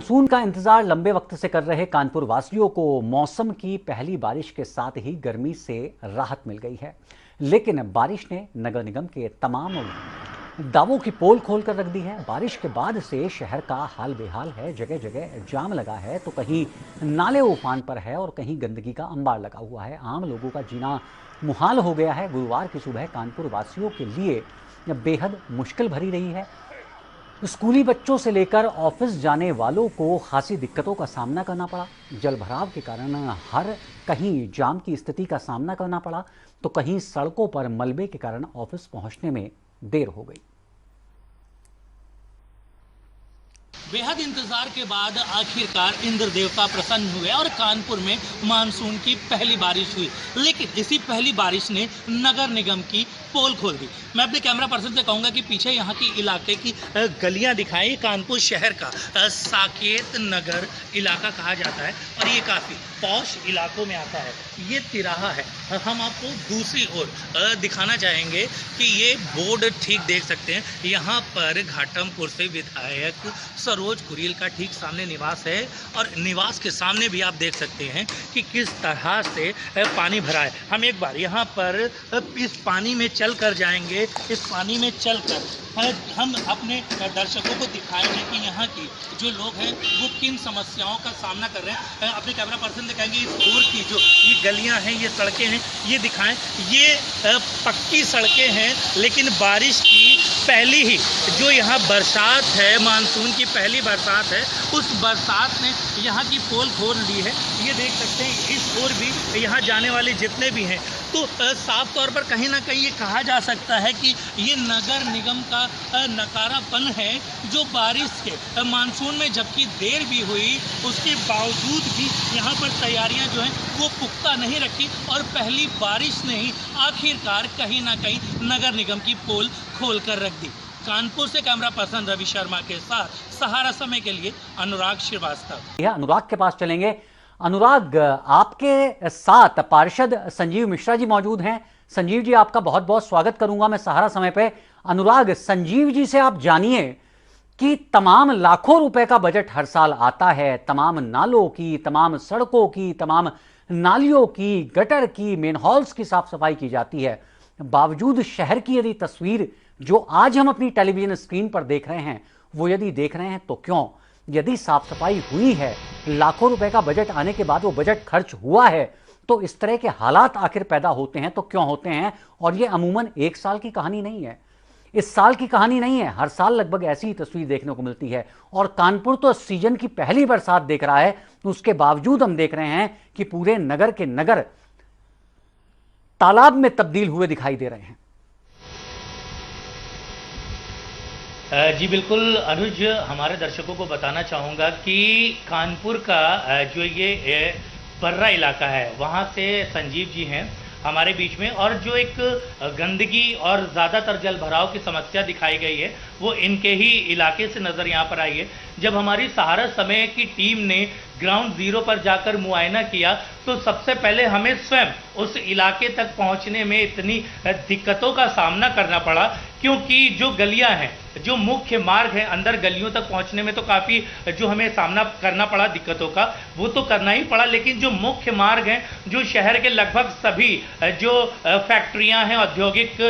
Monsoon का इंतजार लंबे वक्त से कर रहे कानपुर वासियों को मौसम की पहली बारिश के साथ ही गर्मी से राहत मिल गई है। लेकिन बारिश ने नगर निगम के तमाम दावों की पोल खोल कर रख दी है। बारिश के बाद से शहर का हाल बेहाल है। जगह जगह जाम लगा है तो कहीं नाले उफान पर है और कहीं गंदगी का अंबार लगा हुआ है। आम लोगों का जीना मुहाल हो गया है। गुरुवार की सुबह कानपुर वासियों के लिए बेहद मुश्किल भरी रही है। स्कूली बच्चों से लेकर ऑफिस जाने वालों को खासी दिक्कतों का सामना करना पड़ा। जल भराव के कारण हर कहीं जाम की स्थिति का सामना करना पड़ा तो कहीं सड़कों पर मलबे के कारण ऑफिस पहुंचने में देर हो गई। बेहद इंतजार के बाद आखिरकार इंद्र देवता प्रसन्न हुए और कानपुर में मानसून की पहली बारिश हुई। लेकिन इसी पहली बारिश ने नगर निगम की पोल खोल दी। मैं अपने कैमरा पर्सन से कहूंगा कि पीछे यहाँ की इलाके की गलियां दिखाएं। कानपुर शहर का साकेत नगर इलाका कहा जाता है और ये काफ़ी पॉश इलाकों में आता है। ये तिराहा है। हम आपको दूसरी ओर दिखाना चाहेंगे कि ये बोर्ड ठीक देख सकते हैं। यहाँ पर घाटमपुर से विधायक सरोज कुरील का ठीक सामने निवास है और निवास के सामने भी आप देख सकते हैं कि किस तरह से पानी भरा है। हम एक बार यहाँ पर इस पानी में चल कर जाएंगे। इस पानी में चलकर हम अपने दर्शकों को दिखाएंगे कि यहाँ की जो लोग हैं वो किन समस्याओं का सामना कर रहे हैं। अपने कैमरा पर्सन से कहेंगे इस ओर की जो ये गलियाँ हैं, ये सड़कें हैं, ये दिखाएं। ये पक्की सड़कें हैं लेकिन बारिश की पहली ही जो यहाँ बरसात है, मानसून की पहली बरसात है, उस बरसात ने यहाँ की पोल खोल दी है। ये देख सकते हैं इस ओर भी यहाँ जाने वाले जितने भी हैं तो साफ तौर पर कहीं ना कहीं ये कहा जा सकता है कि ये नगर निगम का नकारापन है जो बारिश के मानसून में जबकि देर भी हुई उसके बावजूद भी यहाँ पर तैयारियाँ जो हैं वो पुख्ता नहीं रखी और पहली बारिश ने ही आखिरकार कहीं ना कहीं नगर निगम की पोल खोल कर रख दी। कानपुर से कैमरा पर्सन रवि शर्मा के साथ सहारा समय के लिए अनुराग श्रीवास्तव। यह अनुराग के पास चलेंगे। अनुराग, आपके साथ पार्षद संजीव मिश्रा जी मौजूद हैं। संजीव जी, आपका बहुत बहुत स्वागत करूंगा मैं सहारा समय पे। अनुराग, संजीव जी से आप जानिए कि तमाम लाखों रुपए का बजट हर साल आता है, तमाम नालों की, तमाम सड़कों की, तमाम नालियों की, गटर की, मेन हॉल्स की साफ सफाई की जाती है। बावजूद शहर की यदि तस्वीर जो आज हम अपनी टेलीविजन स्क्रीन पर देख रहे हैं वो यदि देख रहे हैं तो क्यों? यदि साफ सफाई हुई है, लाखों रुपए का बजट आने के बाद वो बजट खर्च हुआ है तो इस तरह के हालात आखिर पैदा होते हैं तो क्यों होते हैं? और ये अमूमन एक साल की कहानी नहीं है, इस साल की कहानी नहीं है। हर साल लगभग ऐसी ही तस्वीर देखने को मिलती है और कानपुर तो सीजन की पहली बरसात देख रहा है, उसके बावजूद हम देख रहे हैं कि पूरे नगर के नगर तालाब में तब्दील हुए दिखाई दे रहे हैं। जी बिल्कुल अनुज, हमारे दर्शकों को बताना चाहूँगा कि कानपुर का जो ये पर्रा इलाका है वहाँ से संजीव जी हैं हमारे बीच में, और जो एक गंदगी और ज़्यादातर जल भराव की समस्या दिखाई गई है वो इनके ही इलाके से नज़र यहाँ पर आई है। जब हमारी सहारा समय की टीम ने ग्राउंड जीरो पर जाकर मुआयना किया तो सबसे पहले हमें स्वयं उस इलाके तक पहुँचने में इतनी दिक्कतों का सामना करना पड़ा क्योंकि जो गलियाँ हैं, जो मुख्य मार्ग है, अंदर गलियों तक पहुंचने में तो काफ़ी जो हमें सामना करना पड़ा दिक्कतों का, वो तो करना ही पड़ा, लेकिन जो मुख्य मार्ग हैं, जो शहर के लगभग सभी जो फैक्ट्रियां हैं, औद्योगिक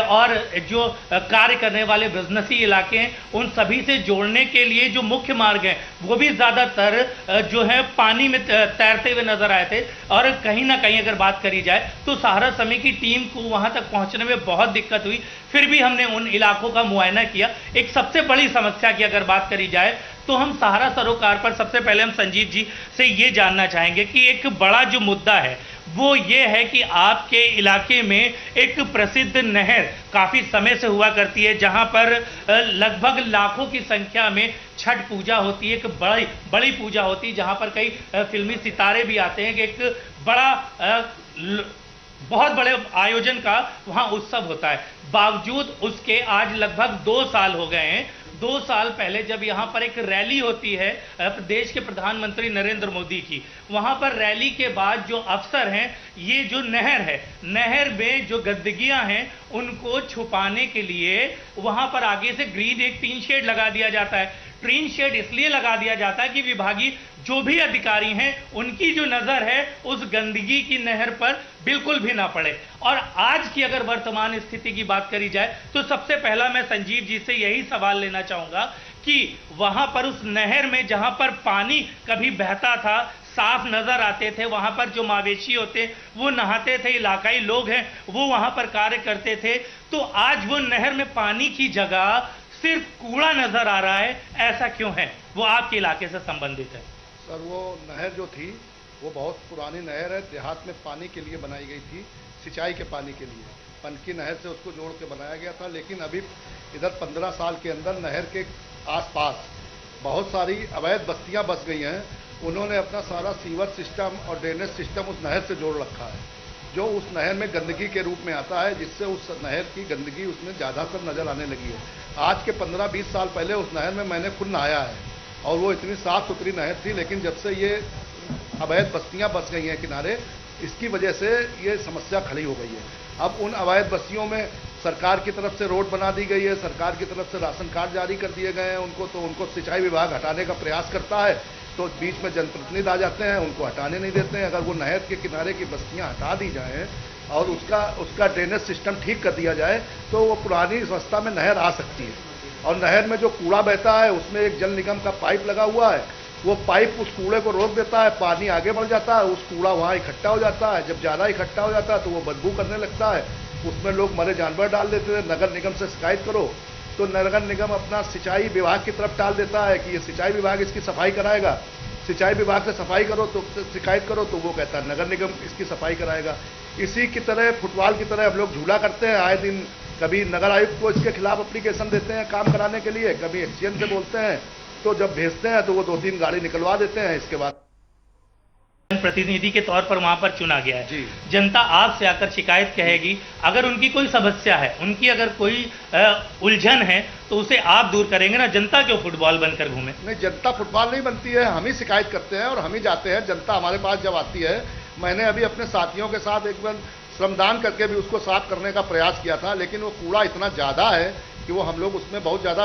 और जो कार्य करने वाले बिजनेसी इलाके हैं, उन सभी से जोड़ने के लिए जो मुख्य मार्ग हैं वो भी ज़्यादातर जो है पानी में तैरते हुए नजर आए थे। और कहीं ना कहीं अगर बात करी जाए तो सहारा समय की टीम को वहां तक पहुंचने में बहुत दिक्कत हुई। फिर भी हमने उन इलाकों का मुआयना किया। एक सबसे बड़ी समस्या की अगर बात करी जाए तो हम सहारा सरोकार पर सबसे पहले हम संजीव जी से ये जानना चाहेंगे कि एक बड़ा जो मुद्दा है वो ये है कि आपके इलाके में एक प्रसिद्ध नहर काफ़ी समय से हुआ करती है जहां पर लगभग लाखों की संख्या में छठ पूजा होती है। एक बड़ी पूजा होती है जहां पर कई फिल्मी सितारे भी आते हैं कि एक बहुत बड़े आयोजन का वहाँ उत्सव होता है। बावजूद उसके आज लगभग 2 साल हो गए हैं। 2 साल पहले जब यहाँ पर एक रैली होती है देश के प्रधानमंत्री नरेंद्र मोदी की, वहाँ पर रैली के बाद जो अफसर हैं, ये जो नहर है, नहर में जो गंदगियाँ हैं उनको छुपाने के लिए वहाँ पर आगे से ग्रीन एक टीन शेड लगा दिया जाता है। ट्रेन शेड इसलिए लगा दिया जाता है कि विभागीय जो भी अधिकारी हैं उनकी जो नजर है उस गंदगी की नहर पर बिल्कुल भी ना पड़े। और आज की अगर वर्तमान स्थिति की बात करी जाए तो सबसे पहला मैं संजीव जी से यही सवाल लेना चाहूंगा कि वहां पर उस नहर में जहां पर पानी कभी बहता था, साफ नजर आते थे, वहां पर जो मवेशी होते वो नहाते थे, इलाकाई लोग हैं वो वहां पर कार्य करते थे, तो आज वो नहर में पानी की जगह सिर्फ कूड़ा नजर आ रहा है, ऐसा क्यों है? वो आपके इलाके से संबंधित है। सर वो नहर जो थी वो बहुत पुरानी नहर है, देहात में पानी के लिए बनाई गई थी, सिंचाई के पानी के लिए पनकी नहर से उसको जोड़ के बनाया गया था। लेकिन अभी इधर 15 साल के अंदर नहर के आसपास बहुत सारी अवैध बस्तियां बस गई हैं। उन्होंने अपना सारा सीवर सिस्टम और ड्रेनेज सिस्टम उस नहर से जोड़ रखा है, जो उस नहर में गंदगी के रूप में आता है, जिससे उस नहर की गंदगी उसमें ज़्यादातर नज़र आने लगी है। आज के 15-20 साल पहले उस नहर में मैंने खुद नहाया है और वो इतनी साफ सुथरी नहर थी, लेकिन जब से ये अवैध बस्तियां बस गई हैं किनारे, इसकी वजह से ये समस्या खड़ी हो गई है। अब उन अवैध बस्तियों में सरकार की तरफ से रोड बना दी गई है, सरकार की तरफ से राशन कार्ड जारी कर दिए गए हैं उनको, तो उनको सिंचाई विभाग हटाने का प्रयास करता है तो बीच में जनप्रतिनिधि आ जाते हैं, उनको हटाने नहीं देते हैं। अगर वो नहर के किनारे की बस्तियां हटा दी जाएं और उसका ड्रेनेज सिस्टम ठीक कर दिया जाए तो वो पुरानी अवस्था में नहर आ सकती है। और नहर में जो कूड़ा बहता है उसमें एक जल निगम का पाइप लगा हुआ है, वो पाइप उस कूड़े को रोक देता है, पानी आगे बढ़ जाता है, उस कूड़ा वहाँ इकट्ठा हो जाता है। जब ज़्यादा इकट्ठा हो जाता है तो वो बदबू करने लगता है, उसमें लोग मरे जानवर डाल देते हैं। नगर निगम से शिकायत करो तो नगर निगम अपना सिंचाई विभाग की तरफ टाल देता है कि ये सिंचाई विभाग इसकी सफाई कराएगा। सिंचाई विभाग से सफाई करो तो शिकायत करो तो वो कहता है नगर निगम इसकी सफाई कराएगा। इसी की तरह फुटबॉल की तरह हम लोग झूला करते हैं आए दिन। कभी नगर आयुक्त को इसके खिलाफ एप्लीकेशन देते हैं काम कराने के लिए, कभी एक्सचेंज से बोलते हैं, तो जब भेजते हैं तो वो 2-3 गाड़ी निकलवा देते हैं। इसके बाद प्रतिनिधि के तौर पर वहां पर चुना गया है जी। जनता आपसे आकर शिकायत कहेगी, अगर उनकी कोई समस्या है, उनकी अगर कोई उलझन है तो उसे आप दूर करेंगे ना? जनता क्यों फुटबॉल बनकर घूमे? नहीं, जनता फुटबॉल नहीं बनती है, हम ही शिकायत करते हैं और हम ही जाते हैं। जनता हमारे पास जब आती है, मैंने अभी अपने साथियों के साथ एक बार श्रमदान करके भी उसको साफ करने का प्रयास किया था, लेकिन वो कूड़ा इतना ज़्यादा है कि वो हम लोग उसमें बहुत ज़्यादा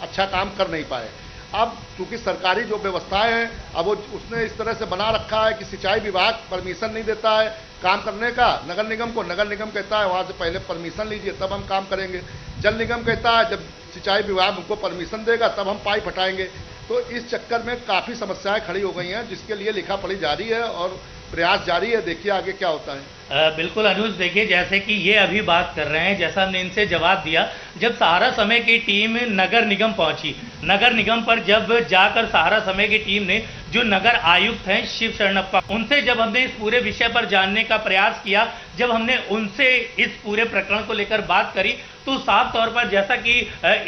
अच्छा काम कर नहीं पाए। अब चूंकि सरकारी जो व्यवस्थाएं हैं, अब वो उसने इस तरह से बना रखा है कि सिंचाई विभाग परमिशन नहीं देता है काम करने का नगर निगम को। नगर निगम कहता है वहाँ से पहले परमिशन लीजिए तब हम काम करेंगे। जल निगम कहता है जब सिंचाई विभाग हमको परमिशन देगा तब हम पाइप हटाएंगे। तो इस चक्कर में काफ़ी समस्याएं खड़ी हो गई हैं, जिसके लिए लिखा पढ़ी जारी है और प्रयास जारी है। देखिए आगे क्या होता है। बिल्कुल अनुज, देखिए जैसे कि ये अभी बात कर रहे हैं, जैसा हमने इनसे जवाब दिया, जब सहारा समय की टीम नगर निगम पहुंची, नगर निगम पर जब जाकर सहारा समय की टीम ने जो नगर आयुक्त हैं शिव शरणप्पा, उनसे जब हमने इस पूरे विषय पर जानने का प्रयास किया, जब हमने उनसे इस पूरे प्रकरण को लेकर बात करी, तो साफ तौर पर जैसा कि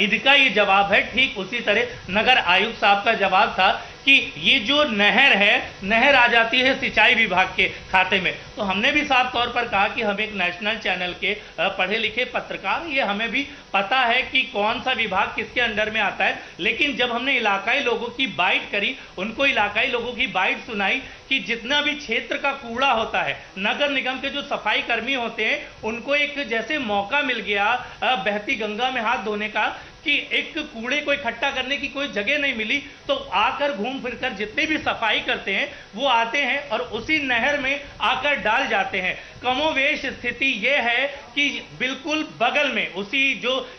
इनका ये जवाब है, ठीक उसी तरह नगर आयुक्त साहब का जवाब था कि ये जो नहर है, नहर आ जाती है सिंचाई विभाग के खाते में। तो हमने भी साफ तौर पर कहा कि हम एक नेशनल चैनल के पढ़े लिखे पत्रकार, ये हमें भी पता है कि कौन सा विभाग किसके अंडर में आता है। लेकिन जब हमने इलाकाई लोगों की बाइट करी, उनको इलाकाई लोगों की बाइट सुनाई कि जितना भी क्षेत्र का कूड़ा होता है, नगर निगम के जो सफाई कर्मी होते हैं, उनको एक जैसे मौका मिल गया बहती गंगा में हाथ धोने का, कि एक कूड़े को इकट्ठा करने की कोई जगह नहीं मिली, तो आकर घूम फिरकर जितने भी सफाई करते हैं वो आते हैं और उसी नहर में आकर डाल जाते हैं। कमोवेश स्थिति ये है कि बिल्कुल बगल में उसी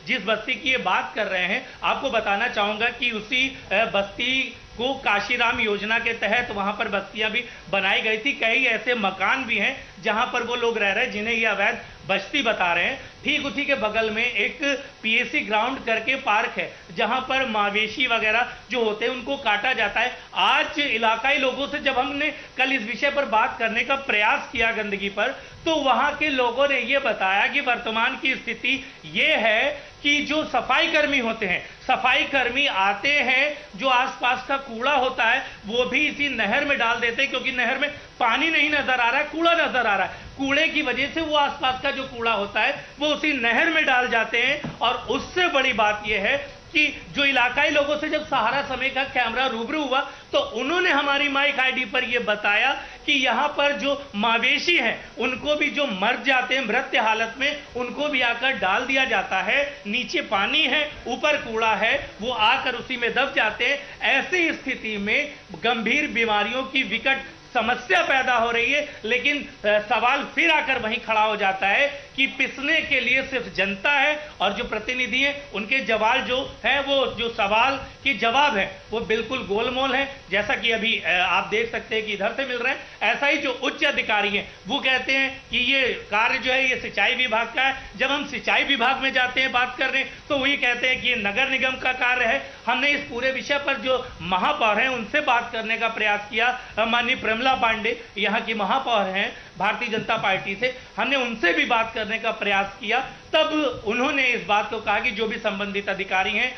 जिस बस्ती की ये बात कर रहे हैं, आपको बताना चाहूंगा कि उसी बस्ती को काशीराम योजना के तहत वहां पर बस्तियां भी बनाई गई थी। कई ऐसे मकान भी हैं जहां पर वो लोग रह रहे हैं जिन्हें ये अवैध बस्ती बता रहे हैं। ठीक उसी के बगल में एक पीएससी ग्राउंड करके पार्क है जहां पर मवेशी वगैरह जो होते हैं उनको काटा जाता है। आज इलाकाई लोगों से जब हमने कल इस विषय पर बात करने का प्रयास किया गंदगी पर, तो वहां के लोगों ने ये बताया कि वर्तमान की स्थिति ये है कि जो सफाई कर्मी होते हैं, सफाई कर्मी आते हैं, जो आसपास का कूड़ा होता है वो भी इसी नहर में डाल देते हैं, क्योंकि नहर में पानी नहीं नजर आ रहा है, कूड़ा नजर आ रहा है। कूड़े की वजह से वो आसपास का जो कूड़ा होता है वो उसी नहर में डाल जाते हैं। और उससे बड़ी बात यह है कि जो इलाकाई लोगों से जब सहारा समय का कैमरा रूबरू हुआ तो उन्होंने हमारी माइक आईडी पर यह बताया कि यहाँ पर जो मवेशी हैं उनको भी जो मर जाते हैं मृत हालत में उनको भी आकर डाल दिया जाता है, नीचे पानी है ऊपर कूड़ा है, वो आकर उसी में दब जाते हैं। ऐसी स्थिति में गंभीर बीमारियों की विकट समस्या पैदा हो रही है। लेकिन सवाल फिर आकर वहीं खड़ा हो जाता है कि पिसने के लिए सिर्फ जनता है और जो प्रतिनिधि हैं उनके जवाब जो है वो जो सवाल के जवाब है वो बिल्कुल गोलमोल है। जैसा कि अभी आप देख सकते हैं कि इधर से मिल रहे हैं, ऐसा ही जो उच्च अधिकारी हैं वो कहते हैं कि ये कार्य जो है ये सिंचाई विभाग का है। जब हम सिंचाई विभाग में जाते हैं बात करने तो वही कहते हैं कि ये नगर निगम का कार्य है। हमने इस पूरे विषय पर जो महापौर हैं उनसे बात करने का प्रयास किया, माननीय प्रमिला पांडे यहाँ की महापौर हैं भारतीय जनता पार्टी से, हमने उनसे भी बात करने का प्रयास किया। तब उन्होंने इस बात को कहा कि जो भी संबंधित अधिकारी हैं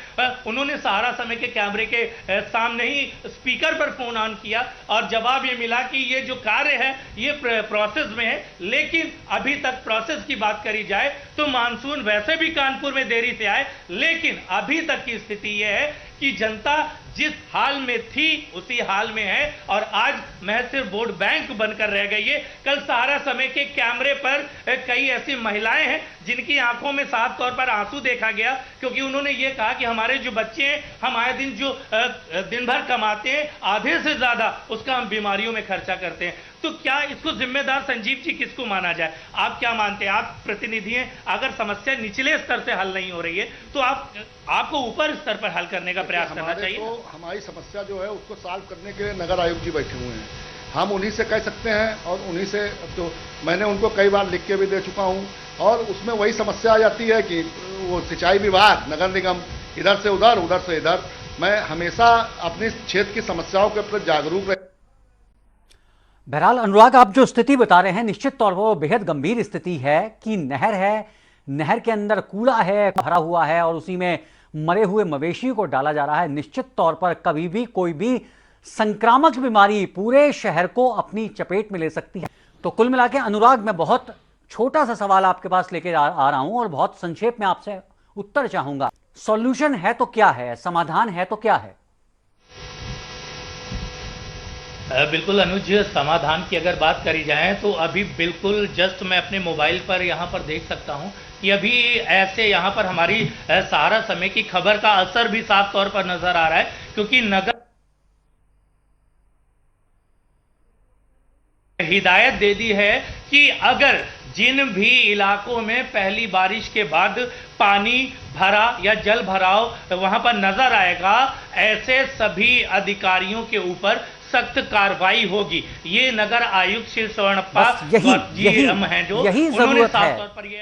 उन्होंने सहारा समय के कैमरे के सामने ही स्पीकर पर फोन ऑन किया और जवाब ये मिला कि ये जो कार्य है ये प्रोसेस में है। लेकिन अभी तक प्रोसेस की बात करी जाए तो मानसून वैसे भी कानपुर में देरी से आए, लेकिन अभी तक की स्थिति यह है कि जनता जिस हाल में थी उसी हाल में है और आज महज सिर्फ वोट बैंक बनकर रह गई है। कल सहारा समय के कैमरे पर कई ऐसी महिलाएं हैं जिनकी आंखों में साफ तौर पर आंसू देखा गया, क्योंकि उन्होंने ये कहा कि हमारे जो बच्चे हैं हम आए दिन जो दिन भर कमाते हैं आधे से ज्यादा उसका हम बीमारियों में खर्चा करते हैं। तो क्या इसको जिम्मेदार संजीव जी किसको माना जाए? आप क्या मानते हैं? आप प्रतिनिधि हैं, अगर समस्या निचले स्तर से हल नहीं हो रही है तो आपको ऊपर स्तर पर हल करने का प्रयास करना चाहिए। तो हमारी समस्या जो है उसको सॉल्व करने के लिए नगर आयुक्त जी बैठे हुए हैं, हम उन्हीं से कह सकते हैं और उन्हीं से तो मैंने उनको कई बार लिख के भी दे चुका हूं और उसमें वही समस्या आ जाती है कि वो सिंचाई विभाग नगर निगम इधर से उधर से इधर। मैं हमेशा अपने क्षेत्र की समस्याओं के प्रति जागरूक रह। बहरहाल अनुराग, आप जो स्थिति बता रहे हैं निश्चित तौर पर वो बेहद गंभीर स्थिति है कि नहर है, नहर के अंदर कूड़ा है भरा हुआ है और उसी में मरे हुए मवेशी को डाला जा रहा है। निश्चित तौर पर कभी भी कोई भी संक्रामक बीमारी पूरे शहर को अपनी चपेट में ले सकती है। तो कुल मिला के अनुराग, मैं बहुत छोटा सा सवाल आपके पास लेके आ रहा हूं और बहुत संक्षेप में आपसे उत्तर चाहूंगा। सॉल्यूशन है तो क्या है, समाधान है तो क्या है? बिल्कुल अनुज, समाधान की अगर बात करी जाए तो अभी बिल्कुल जस्ट मैं अपने मोबाइल पर यहाँ पर देख सकता हूँ कि अभी ऐसे यहाँ पर हमारी सहारा समय की खबर का असर भी साफ तौर पर नजर आ रहा है, क्योंकि नगर हिदायत दे दी है कि अगर जिन भी इलाकों में पहली बारिश के बाद पानी भरा या जल भराव वहां पर नजर आएगा, ऐसे सभी अधिकारियों के ऊपर सख्त कार्रवाई होगी। ये नगर आयुक्त श्री स्वर्णप्पा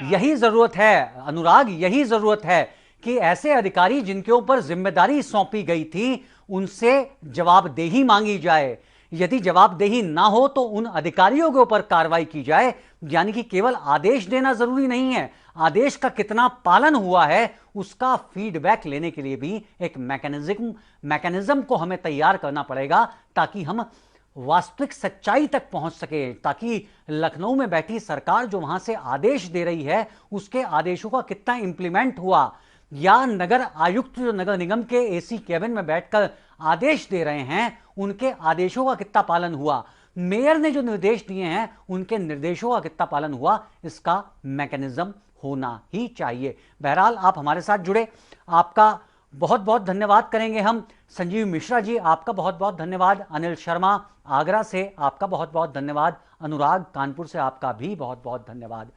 यही जरूरत है अनुराग, यही जरूरत है कि ऐसे अधिकारी जिनके ऊपर जिम्मेदारी सौंपी गई थी उनसे जवाबदेही मांगी जाए। यदि जवाबदेही ना हो तो उन अधिकारियों के ऊपर कार्रवाई की जाए। यानी कि केवल आदेश देना जरूरी नहीं है, आदेश का कितना पालन हुआ है उसका फीडबैक लेने के लिए भी एक मैकेनिज्म को हमें तैयार करना पड़ेगा ताकि हम वास्तविक सच्चाई तक पहुंच सके, ताकि लखनऊ में बैठी सरकार जो वहां से आदेश दे रही है उसके आदेशों का कितना इंप्लीमेंट हुआ, या नगर आयुक्त जो नगर निगम के एसी कैबिन में बैठकर आदेश दे रहे हैं उनके आदेशों का कितना पालन हुआ, मेयर ने जो निर्देश दिए हैं उनके निर्देशों का कितना पालन हुआ, इसका मैकेनिज्म होना ही चाहिए। बहरहाल आप हमारे साथ जुड़े, आपका बहुत बहुत धन्यवाद करेंगे हम। संजीव मिश्रा जी, आपका बहुत बहुत धन्यवाद। अनिल शर्मा आगरा से, आपका बहुत बहुत धन्यवाद। अनुराग कानपुर से, आपका भी बहुत बहुत धन्यवाद।